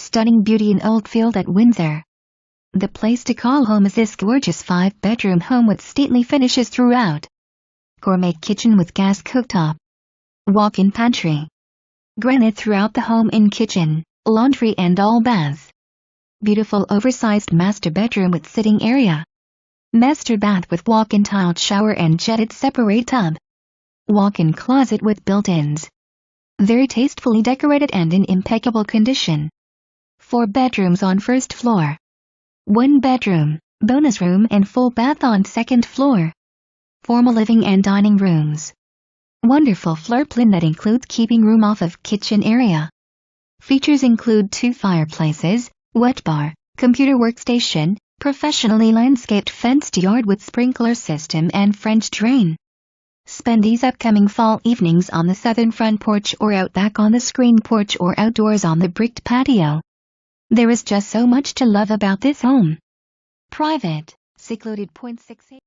stunning beauty in Oldfield at Windsor. The place to call home is this gorgeous 5-bedroom home with stately finishes throughout. Gourmet kitchen with gas cooktop. Walk-in pantry. Granite throughout the home in kitchen, laundry and all baths. Beautiful oversized master bedroom with sitting area. Master bath with walk-in tiled shower and jetted separate tub. Walk-in closet with built-ins. Very tastefully decorated and in impeccable condition. 4 bedrooms on first floor. 1 bedroom, bonus room and full bath on second floor. Formal living and dining rooms. Wonderful floor plan that includes keeping room off of kitchen area. Features include 2 fireplaces, wetbar, computer workstation, professionally landscaped fenced yard with sprinkler system and French drain. Spend these upcoming fall evenings on the southern front porch or out back on the screened porch or outdoors on the bricked patio. There is just so much to love about this home. Private, secluded .68